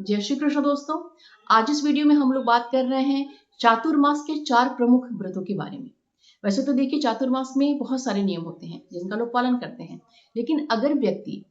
जय श्री कृष्ण दोस्तों। आज इस वीडियो में हम लोग बात कर रहे हैं चातुर्मास के 4 प्रमुख व्रतों के बारे में। वैसे तो देखिए चातुर्मास में बहुत सारे नियम होते हैं जिनका लोग पालन करते हैं, लेकिन अगर व्यक्ति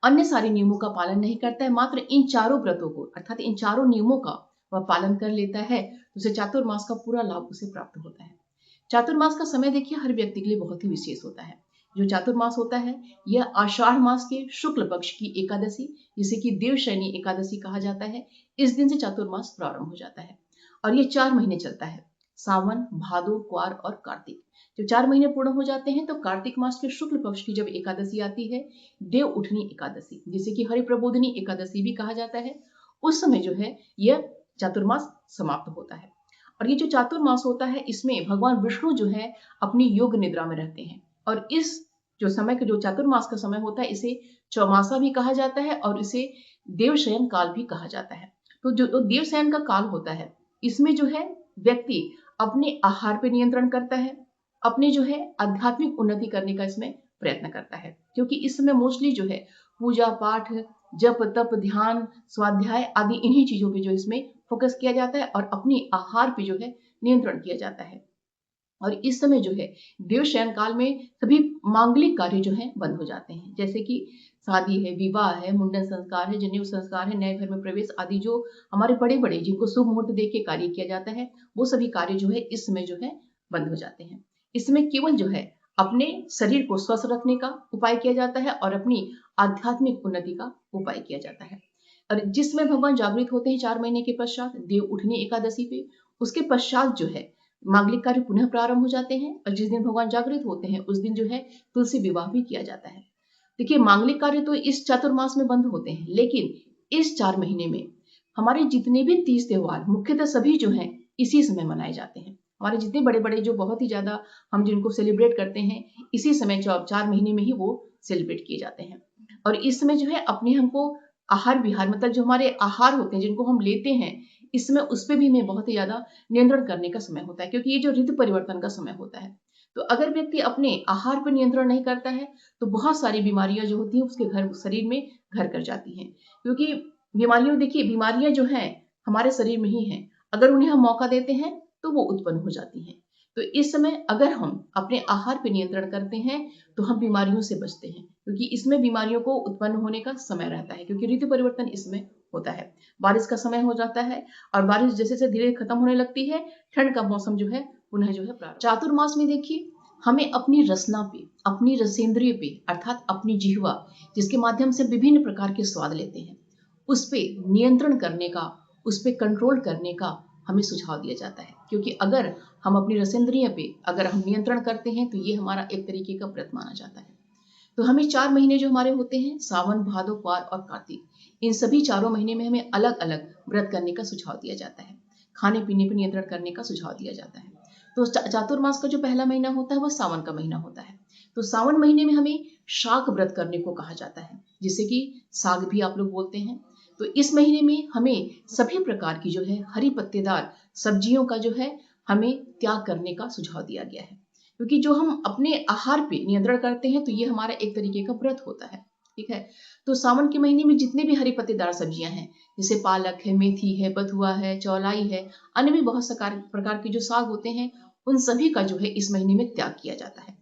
अन्य सारे नियमों का पालन नहीं करता है, मात्र इन चारों व्रतों को अर्थात इन चारों नियमों का वह पालन कर लेता है तो उसे चातुर्मास का पूरा लाभ उसे प्राप्त होता है। चातुर्मास का समय देखिए हर व्यक्ति के लिए बहुत ही विशेष होता है। जो चातुर्मास होता है यह आषाढ़ मास के शुक्ल पक्ष की एकादशी, जिसे कि देवशयनी एकादशी कहा जाता है, इस दिन से चातुर्मास प्रारंभ हो जाता है और ये 4 महीने चलता है। सावन, भादो, क्वार और कार्तिक। जब 4 महीने पूर्ण हो जाते हैं तो कार्तिक मास के शुक्ल पक्ष की जब एकादशी आती है, देव उठनी एकादशी, जिसे कि हरिप्रबोधिनी एकादशी भी कहा जाता है, उस समय जो है यह चातुर्मास समाप्त होता है। और ये जो चातुर्मास होता है इसमें भगवान विष्णु जो है अपनी योग निद्रा में रहते हैं और इस जो समय का जो चातुर्मास का समय होता है इसे चौमासा भी कहा जाता है और इसे देवशयन काल भी कहा जाता है। तो जो देवशयन का काल होता है इसमें जो है व्यक्ति अपने आहार पर नियंत्रण करता है, अपने जो है आध्यात्मिक उन्नति करने का इसमें प्रयत्न करता है, क्योंकि इस समय मोस्टली जो है पूजा पाठ, जप तप, ध्यान, स्वाध्याय आदि इन्हीं चीजों पे जो इसमें फोकस किया जाता है और अपनी आहार पे जो है नियंत्रण किया जाता है। और इस समय जो है देवशयन काल में सभी मांगलिक कार्य जो है बंद हो जाते हैं, जैसे कि शादी है, विवाह है, मुंडन संस्कार है, जनेऊ संस्कार है, नए घर में प्रवेश आदि जो हमारे बड़े बड़े जिनको शुभ मुहूर्त देख के कार्य किया जाता है, वो सभी कार्य जो है इस समय जो है बंद हो जाते हैं। इसमें केवल जो है अपने शरीर को स्वस्थ रखने का उपाय किया जाता है और अपनी आध्यात्मिक उन्नति का उपाय किया जाता है। और जिसमें भगवान जागृत होते हैं 4 महीने के पश्चात देव उठनी एकादशी पे, उसके पश्चात जो है मांगलिक कार्य पुनः प्रारंभ हो जाते हैं और जिस दिन भगवान जागृत होते हैं उस दिन जो है तुलसी विवाह भी किया जाता है। देखिए मांगलिक कार्य तो इस चातुर्मास में बंद होते हैं, लेकिन इस 4 महीने में हमारे जितने भी तीज त्योहार मुख्यतः सभी जो है इसी समय मनाए जाते हैं। हमारे जितने बड़े बड़े जो बहुत ही ज्यादा हम जिनको सेलिब्रेट करते हैं इसी समय 4 महीने में ही वो सेलिब्रेट किए जाते हैं। और इस समय जो है अपने हमको आहार विहार मतलब जो हमारे आहार होते हैं जिनको हम लेते हैं इसमें उस पर भी हमें बहुत ही ज्यादा नियंत्रण करने का समय होता है, क्योंकि ये जो ऋतु परिवर्तन का समय होता है। तो अगर व्यक्ति अपने आहार पर नियंत्रण नहीं करता है तो बहुत सारी बीमारियां जो होती हैं उसके शरीर में घर कर जाती हैं, क्योंकि बीमारियां जो हैं हमारे शरीर में ही हैं, अगर उन्हें हम मौका देते हैं तो वो उत्पन्न हो जाती हैं। तो इस समय अगर हम अपने आहार पर नियंत्रण करते हैं तो हम बीमारियों से बचते हैं, क्योंकि इसमें बीमारियों को उत्पन्न होने का समय रहता है, क्योंकि ऋतु परिवर्तन इसमें होता है। बारिश का समय हो जाता है और बारिश जैसे जैसे धीरे खत्म होने लगती है, ठंड का मौसम जो है पुनः जो है प्रारंभ। चातुर्मास में देखिए हमें अपनी रसना पे, अपनी रसेंद्रिय पे अर्थात अपनी जिह्वा जिसके माध्यम से विभिन्न प्रकार के स्वाद लेते हैं उस पे नियंत्रण करने का, उस पे कंट्रोल करने का हमें सुझाव दिया जाता है, क्योंकि अगर हम अपनी रसेंद्रिय पे अगर हम नियंत्रण करते हैं तो ये हमारा एक तरीके का व्रत माना जाता है। तो हमें 4 महीने जो हमारे होते हैं सावन, भादो, क्वार और कार्तिक, इन सभी चारों महीने में हमें अलग अलग व्रत करने का सुझाव दिया जाता है, खाने पीने पर नियंत्रण करने का सुझाव दिया जाता है। तो चातुर्मास का जो पहला महीना होता है वह सावन का महीना होता है। तो सावन महीने में हमें शाक व्रत करने को कहा जाता है, जिसे कि साग भी आप लोग बोलते हैं। तो इस महीने में हमें सभी प्रकार की जो है हरी पत्तेदार सब्जियों का जो है हमें त्याग करने का सुझाव दिया गया है, क्योंकि जो हम अपने आहार पे नियंत्रण करते हैं तो ये हमारा एक तरीके का व्रत होता है। ठीक है। तो सावन के महीने में जितने भी हरी पत्तेदार सब्जियां हैं, जैसे पालक है, मेथी है, बथुआ है, चौलाई है, अन्य भी बहुत प्रकार के जो साग होते हैं उन सभी का जो है इस महीने में त्याग किया जाता है।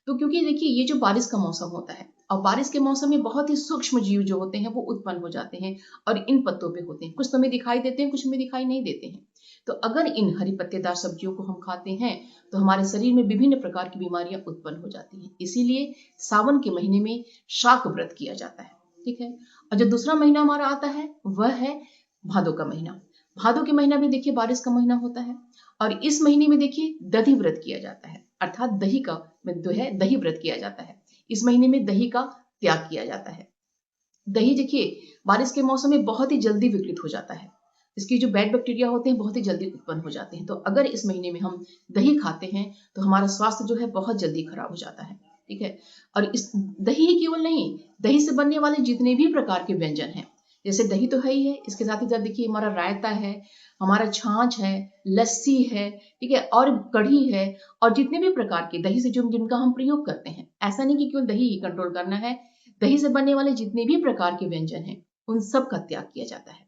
तो क्योंकि देखिए ये जो बारिश का मौसम होता है और बारिश के मौसम में बहुत ही सूक्ष्म जीव जो होते हैं वो उत्पन्न हो जाते हैं और इन पत्तों पे होते हैं, कुछ तो हमें दिखाई देते हैं, कुछ हमें दिखाई नहीं देते हैं। तो अगर इन हरी पत्तेदार सब्जियों को हम खाते हैं तो हमारे शरीर में विभिन्न प्रकार की बीमारियां उत्पन्न हो जाती हैं, इसीलिए सावन के महीने में शाक व्रत किया जाता है। ठीक है। और जो दूसरा महीना हमारा आता है वह है भादो का महीना। भादो के महीना में देखिए बारिश का महीना होता है और इस महीने में देखिए दधि व्रत किया जाता है, अर्थात दही का जो है दही व्रत किया जाता है। इस महीने में दही का त्याग किया जाता है। दही देखिए बारिश के मौसम में बहुत ही जल्दी विकृत हो जाता है, इसकी जो बैड बैक्टीरिया होते हैं बहुत ही जल्दी उत्पन्न हो जाते हैं। तो अगर इस महीने में हम दही खाते हैं तो हमारा स्वास्थ्य जो है बहुत जल्दी खराब हो जाता है। ठीक है। और इस दही ही केवल नहीं, दही से बनने वाले जितने भी प्रकार के व्यंजन हैं, जैसे दही तो है ही है, इसके साथ ही साथ देखिए हमारा रायता है, हमारा छाछ है, लस्सी है, ठीक है, और कढ़ी है, और जितने भी प्रकार के दही से जो जिनका हम प्रयोग करते हैं, ऐसा नहीं कि केवल दही ही कंट्रोल करना है, दही से बनने वाले जितने भी प्रकार के व्यंजन हैं उन सब का त्याग किया जाता है।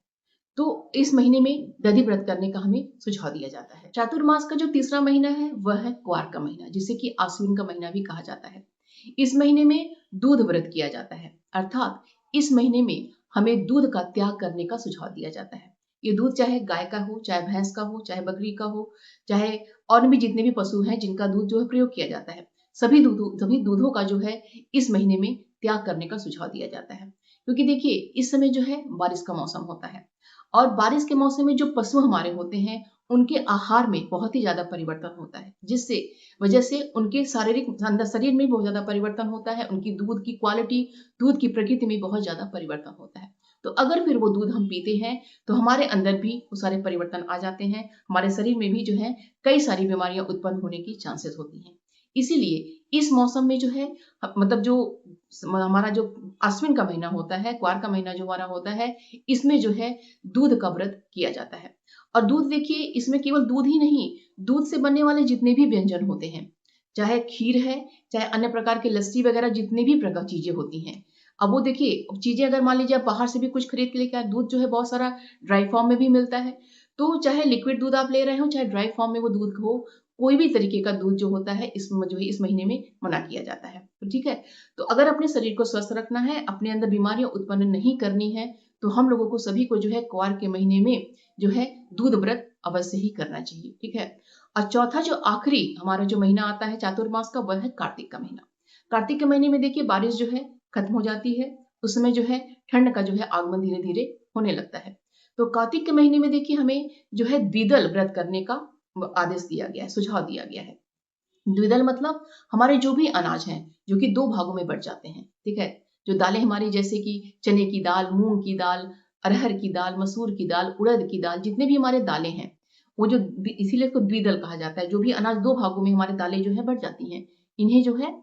तो इस महीने में दधि व्रत करने का हमें सुझाव दिया जाता है। चातुर्मास का जो तीसरा महीना है वह है क्वार का महीना, जिसे कि आश्विन का महीना भी कहा जाता है। इस महीने में दूध व्रत किया जाता है, अर्थात इस महीने में हमें दूध का त्याग करने का सुझाव दिया जाता है। ये दूध चाहे गाय का हो, चाहे भैंस का हो, चाहे बकरी का हो, चाहे और भी जितने भी पशु हैं जिनका दूध जो है प्रयोग किया जाता है, सभी दूधों का जो है इस महीने में त्याग करने का सुझाव दिया जाता है। क्योंकि देखिए इस समय जो है बारिश का मौसम होता है, और बारिश के मौसम में जो पशु हमारे होते हैं उनके आहार में बहुत ही ज्यादा परिवर्तन होता है, जिससे वजह से उनके शारीरिक अंदर शरीर में बहुत ज्यादा परिवर्तन होता है, उनकी दूध की क्वालिटी, दूध की प्रकृति में बहुत ज्यादा परिवर्तन होता है। तो अगर फिर वो दूध हम पीते हैं तो हमारे अंदर भी वो सारे परिवर्तन आ जाते हैं, हमारे शरीर में भी जो है कई सारी बीमारियां उत्पन्न होने की चांसेस होती हैं। इसीलिए इस मौसम में जो है मतलब जो हमारा जो आश्विन का महीना होता है, क्वार का महीना जो हमारा होता है, इसमें जो है दूध का व्रत किया जाता है। और दूध देखिए इसमें केवल दूध ही नहीं, दूध से बनने वाले जितने भी व्यंजन होते हैं, चाहे खीर है, चाहे अन्य प्रकार के लस्सी वगैरह जितने भी प्रकार चीजें होती हैं। अब वो देखिए चीजें अगर मान लीजिए आप बाहर से भी कुछ खरीद के लेके आए, दूध जो है बहुत सारा ड्राई फॉर्म में भी मिलता है। तो चाहे लिक्विड दूध आप ले रहे हो, चाहे ड्राई फॉर्म में वो दूध हो, कोई भी तरीके का दूध जो होता है इस महीने में मना किया जाता है। तो ठीक है, तो अगर अपने शरीर को स्वस्थ रखना है, अपने अंदर बीमारियां उत्पन्न नहीं करनी है, तो हम लोगों को सभी को जो है क्वार के महीने में जो है दूध व्रत अवश्य ही करना चाहिए। ठीक है। और चौथा जो आखिरी हमारा जो महीना आता है चातुर्मास का, वह है कार्तिक का महीना। कार्तिक के महीने में देखिए बारिश जो है खत्म हो जाती है, उस समय जो है ठंड का जो है आगमन धीरे धीरे होने लगता है। तो कार्तिक के महीने में देखिए हमें जो है द्विदल व्रत करने का आदेश दिया गया है, सुझाव दिया गया है। द्विदल मतलब हमारे जो भी अनाज हैं जो कि दो भागों में बढ़ जाते हैं। ठीक है, जो दालें हमारी जैसे कि चने की दाल, मूंग की दाल, अरहर की दाल, मसूर की दाल, उड़द की दाल, जितने भी हमारे दालें हैं वो जो इसीलिए इसको द्विदल कहा जाता है। जो भी अनाज दो भागों में हमारे दालें जो है बढ़ जाती हैं, इन्हें जो है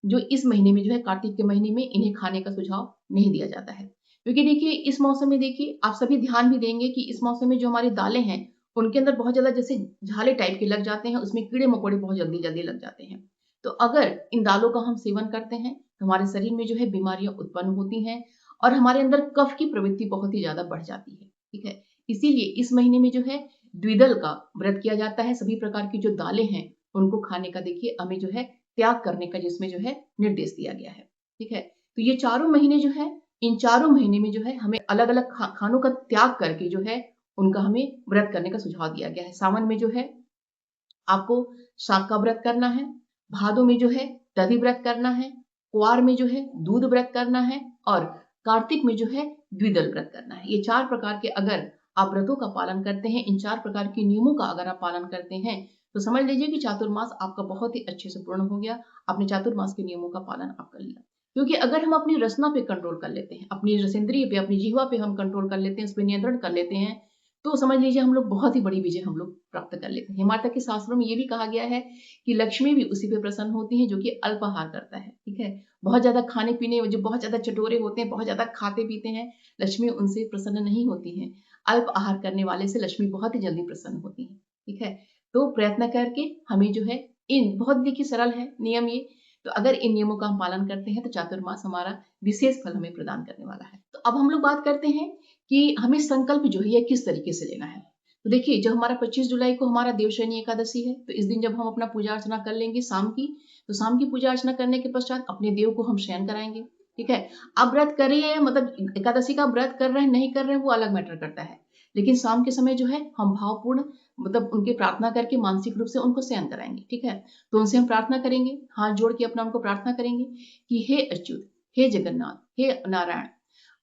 जो इस महीने में जो है कार्तिक के महीने में इन्हें खाने का सुझाव नहीं दिया जाता है। क्योंकि देखिए इस मौसम में देखिए आप सभी ध्यान भी देंगे कि इस मौसम में जो हमारी दालें हैं उनके अंदर बहुत ज्यादा जैसे झाले टाइप के लग जाते हैं, उसमें कीड़े मकोड़े बहुत जल्दी जल्दी लग जाते हैं। तो अगर इन दालों का हम सेवन करते हैं तो हमारे शरीर में जो है बीमारियां उत्पन्न होती हैं और हमारे अंदर कफ की प्रवृत्ति बहुत ही ज्यादा बढ़ जाती है। ठीक है, इसीलिए इस महीने में जो है द्विदल का व्रत किया जाता है। सभी प्रकार की जो दालें हैं उनको खाने का देखिए हमें जो है त्याग करने का जिसमें जो है निर्देश दिया गया है। ठीक है, तो ये चारों महीने जो है, इन चारों महीने में जो है हमें अलग अलग खानों का त्याग करके जो है उनका हमें व्रत करने का सुझाव दिया गया है। सावन में जो है आपको शाक का व्रत करना है, भादों में जो है दधि व्रत करना है, कुआर में जो है दूध व्रत करना है, और कार्तिक में जो है द्विदल व्रत करना है। ये चार प्रकार के अगर आप व्रतों का पालन करते हैं, इन चार प्रकार के नियमों का अगर आप पालन करते हैं, तो समझ लीजिए कि चातुर्मास आपका बहुत ही अच्छे से पूर्ण हो गया। आपने चातुर्मास के नियमों का पालन आप कर लिया। क्योंकि अगर हम अपनी रसना पे कंट्रोल कर लेते हैं, अपनी रसेंद्रिय पे, अपनी जिह्वा पे हम कंट्रोल कर लेते हैं, उस पर नियंत्रण कर लेते हैं, तो समझ लीजिए हम लोग बहुत ही बड़ी विजय हम लोग प्राप्त कर लेते हैं। हमारे तक के शास्त्रों में ये भी कहा गया है कि लक्ष्मी भी उसी पे प्रसन्न होती है जो कि अल्पाहार करता है। ठीक है, बहुत ज्यादा खाने पीने जो बहुत ज्यादा चटोरे होते हैं, बहुत ज्यादा खाते पीते हैं, लक्ष्मी उनसे प्रसन्न नहीं होती है। अल्प आहार करने वाले से लक्ष्मी बहुत ही जल्दी प्रसन्न होती है। ठीक है, तो प्रयत्न करके हमें जो है इन बहुत देखिए सरल है नियम ये, तो अगर इन नियमों का हम पालन करते हैं तो चातुर्मास हमारा विशेष फल हमें प्रदान करने वाला है। तो अब हम लोग बात करते हैं कि हमें संकल्प जो है ये किस तरीके से लेना है। तो देखिए जब हमारा 25 जुलाई को हमारा देवशयनी एकादशी है, तो इस दिन जब हम अपना पूजा अर्चना कर लेंगे शाम की, तो शाम की पूजा अर्चना करने के पश्चात अपने देव को हम शयन कराएंगे। ठीक है, आप व्रत कर रहे हैं मतलब एकादशी का व्रत कर रहे हैं नहीं कर रहे हैं वो अलग मैटर करता है, लेकिन शाम के समय जो है हम भावपूर्ण मतलब उनके प्रार्थना करके मानसिक रूप से उनको शयन कराएंगे। ठीक है, तो उनसे हम प्रार्थना करेंगे, हाथ जोड़ के अपना उनको प्रार्थना करेंगे कि हे अच्युत, हे जगन्नाथ, हे नारायण,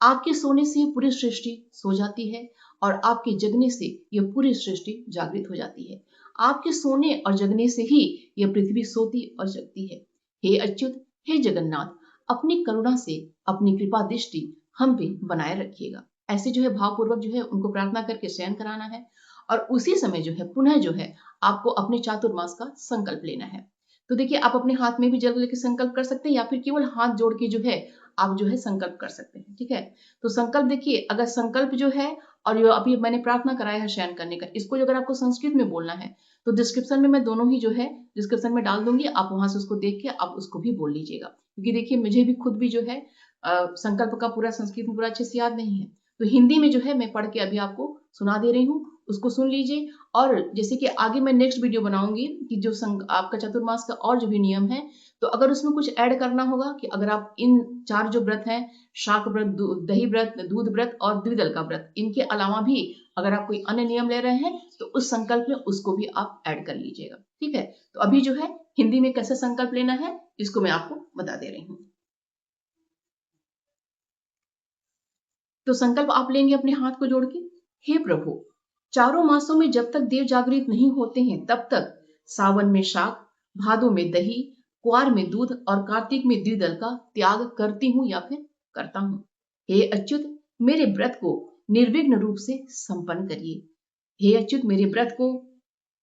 आपके सोने से ये पूरी सृष्टि सो जाती है और आपके जगने से ये पूरी सृष्टि जागृत हो जाती है। आपके सोने और जगने से ही यह पृथ्वी सोती और जगती है। हे अच्युत, हे जगन्नाथ, अपनी करुणा से अपनी कृपा दृष्टि हम पे बनाए रखिएगा। ऐसे जो है भावपूर्वक जो है उनको प्रार्थना करके शयन कराना है, और उसी समय जो है पुनः जो है आपको अपने चातुर्मास का संकल्प लेना है। तो देखिए आप अपने हाथ में भी जल लेके संकल्प कर सकते हैं या फिर केवल हाथ जोड़ के जो है आप जो है संकल्प कर सकते हैं। ठीक है, तो संकल्प देखिए अगर संकल्प जो है और जो अभी मैंने प्रार्थना कराया है शयन करने का, इसको जो अगर आपको संस्कृत में बोलना है तो डिस्क्रिप्शन में मैं दोनों ही जो है डिस्क्रिप्शन में डाल दूंगी, आप वहां से उसको देख के आप उसको भी बोल लीजिएगा। क्योंकि देखिए मुझे भी खुद भी जो है संकल्प का पूरा संस्कृत में पूरा अच्छे से याद नहीं है, तो हिंदी में जो है मैं पढ़ के अभी आपको सुना दे रही हूँ, उसको सुन लीजिए। और जैसे कि आगे मैं नेक्स्ट वीडियो बनाऊंगी कि जो आपका चतुर्मास का और जो भी नियम है, तो अगर उसमें कुछ ऐड करना होगा कि अगर आप इन 4 जो व्रत हैं, शाक व्रत, दही व्रत, दूध व्रत और द्विदल का व्रत, इनके अलावा भी अगर आप कोई अन्य नियम ले रहे हैं तो उस संकल्प में उसको भी आप ऐड कर लीजिएगा। ठीक है, तो अभी जो है हिंदी में कैसे संकल्प लेना है इसको मैं आपको बता दे रही हूँ। तो संकल्प आप लेंगे अपने हाथ को जोड़ के, हे प्रभु, चारों मासों में जब तक देव जागृत नहीं होते हैं तब तक सावन में शाक, भादों में दही, कुआर में दूध और कार्तिक में द्विदल का त्याग करती हूँ या फिर करता हूँ। हे अच्युत, मेरे व्रत को निर्विघ्न रूप से संपन्न करिए। हे अच्युत, मेरे व्रत को,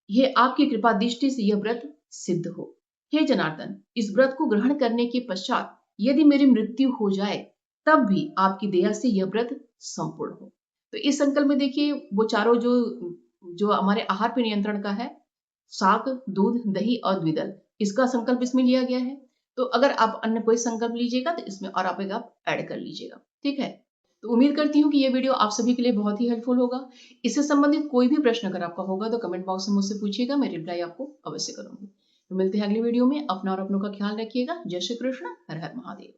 हे आपकी कृपा दृष्टि से यह व्रत सिद्ध हो। हे जनार्दन, इस व्रत को ग्रहण करने के पश्चात यदि मेरी मृत्यु हो जाए तब भी आपकी दया से यह व्रत संपूर्ण हो। तो इस संकल्प में देखिए वो चारों जो जो हमारे आहार पे नियंत्रण का है, शाक, दूध, दही और द्विदल, इसका संकल्प इसमें लिया गया है। तो अगर आप अन्य कोई संकल्प लीजिएगा तो इसमें और आप ऐड कर लीजिएगा। ठीक है, तो उम्मीद करती हूँ कि ये वीडियो आप सभी के लिए बहुत ही हेल्पफुल होगा। इससे संबंधित कोई भी प्रश्न अगर आपका होगा तो कमेंट बॉक्स में मुझसे पूछिएगा, मैं रिप्लाई आपको अवश्य करूंगी। तो मिलते हैं अगली वीडियो में। अपना और अपनों का ख्याल रखिएगा। जय श्री कृष्ण। हर हर महादेव।